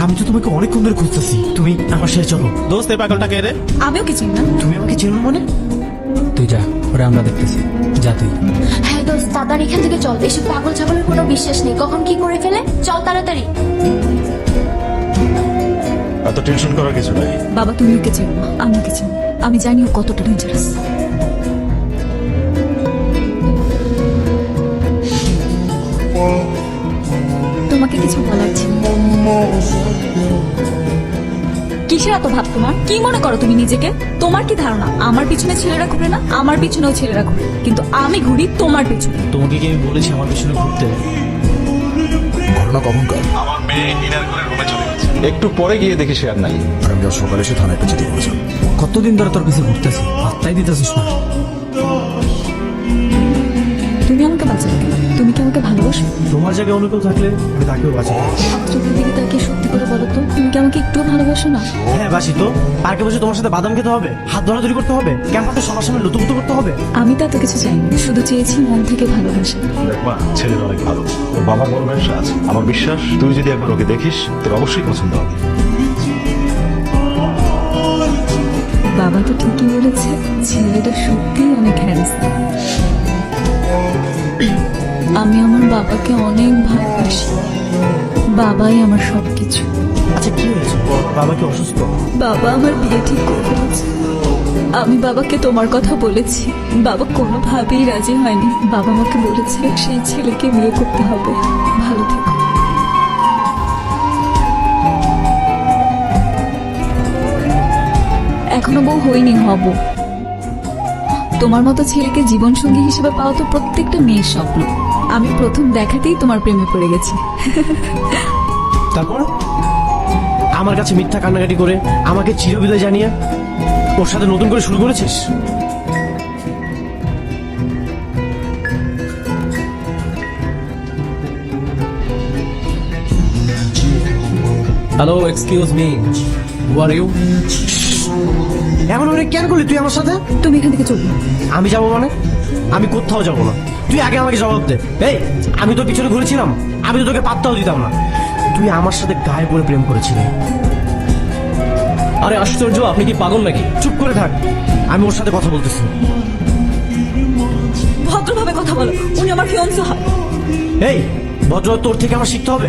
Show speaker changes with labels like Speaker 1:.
Speaker 1: আমি তো তোমাকে অনেকক্ষণ ধরে খুঁজতেছি, তুমি আমার সাথে চলো।
Speaker 2: দোস্ত এই পাগলটা কে রে?
Speaker 3: আমিও কি চিনি না।
Speaker 1: তুমি আমাকে চেনো মানে?
Speaker 4: তুই যা, ওরা আমরা দেখতেছি, যা তুই।
Speaker 5: হ্যাঁ দোস্ত, তাড়াতাড়ি এখান থেকে চল। এসব পাগল ছাগলের কোনো বিশ্বাস নেই, কখন কি করে ফেলে। চল তাড়াতাড়ি।
Speaker 6: এত টেনশন করার কিছু নাই।
Speaker 3: বাবা তুমি ওকে চেনো না, আমি ওকে চিনি। আমি জানি ও কতটা ডেঞ্জারাস। তোমাকে কিছু বলার ছিল। কিসের এত ভাব তোমার? কি মনে করো তুমি নিজেকে? তোমার কি ধারণা আমার পিছনে ছেলেরা ঘুরে না? আমার পিছনেও ছেলেরা ঘুরে, কিন্তু আমি ঘুরি তোমার পিছনে।
Speaker 1: তোমাকে কি আমি বলেছি আমার পিছনে ঘুরতে?
Speaker 6: ঘটনা কখনকার? আমার মেয়ে ডিনার করে রুমে চলে গেছে, একটু পরে গিয়ে দেখি সে আর নাই। আর আমি আজ সকালে এসে থানায় একটা চিঠি করেছিলাম।
Speaker 4: কতদিন ধরে তোর পিছে ঘুরতেছি, পাত্তাই দিতেছিস না।
Speaker 3: তুমি আমাকে বাঁচালে কেন? তুমি কি আমাকে ভালোবাসো?
Speaker 1: তোমার জায়গায় অন্য কেউ থাকলে আমি তাকেও বাঁচাবো।
Speaker 3: চোখের দিকে তাকিয়ে সত্যি করে বলো তো, তুমি কি আমাকে একটু ভালোবাসো না?
Speaker 1: হ্যাঁ বাসি তো। পার্কে বসে তোমার সাথে বাদাম খেতে হবে, হাত ধরাধরি করতে হবে, ক্যাম্পাসে সবার সামনে লুতুপুতু করতে হবে।
Speaker 3: আমি তো এত কিছু চাইনি, শুধু চেয়েছি মন থেকে ভালোবাসা।
Speaker 6: দেখবা ছেলের অনেক ভালো, ওর বাবা বড় ব্যবসা আছে। আমার বিশ্বাস তুই যদি একবার ওকে দেখিস তোর অবশ্যই পছন্দ হবে।
Speaker 3: বাবা তো ঠিকই বলেছে, ছেলেটা সত্যিই অনেক হ্যান্ডসাম। আমি আমার বাবাকে অনেক ভালোবাসি। বাবাই আমার সবকিছু।
Speaker 1: আচ্ছা কি হয়েছে? বাবা কি অসুস্থ?
Speaker 3: বাবা আমার বিয়ে ঠিক করে ফেলেছে। আমি বাবাকে তোমার কথা বলেছি, বাবা কোনোভাবেই রাজি হয়নি। বাবা আমাকে বলেছে সেই ছেলেকে বিয়ে করতে হবে। ভালো থেকো। এখনো বউ হইনি, হব। তোমার মতো ছেলেকে জীবনসঙ্গী হিসেবে পাওয়া তো প্রত্যেকটা মেয়ের স্বপ্ন। আমি প্রথম দেখাতেই তোমার প্রেমে পড়ে গেছি।
Speaker 1: তারপর আমার কাছে মিথ্যা কান্নাকাটি করে আমাকে চিরবিদায় জানিয়ে ওর সাথে নতুন করে শুরু করেছিস?
Speaker 4: Hello, excuse me, who are you?
Speaker 1: এমন অনেক কেন করলি তুই আমার সাথে?
Speaker 3: তুমি এখান থেকে চলবে।
Speaker 1: আমি যাবো মানে? আমি কোথাও যাবো না। তুই আগে আমাকে জবাব দে। এই আমি তোর পিছনে ঘুরেছিলাম, আমি তো তোকে পাত্তাও দিতাম না। তুই আমার সাথে গায়ে পড়ে প্রেম করেছিলি।
Speaker 4: আরে আশ্চর্য, আপনি কি পাগল নাকি?
Speaker 1: চুপ করে থাক, আমি ওর সাথে কথা বলতেছি।
Speaker 3: ভদ্রভাবে কথা বলো, উনি আমার ফিয়ান্সে হয়।
Speaker 1: এই ভদ্র তোর থেকে আমার শিখতে হবে।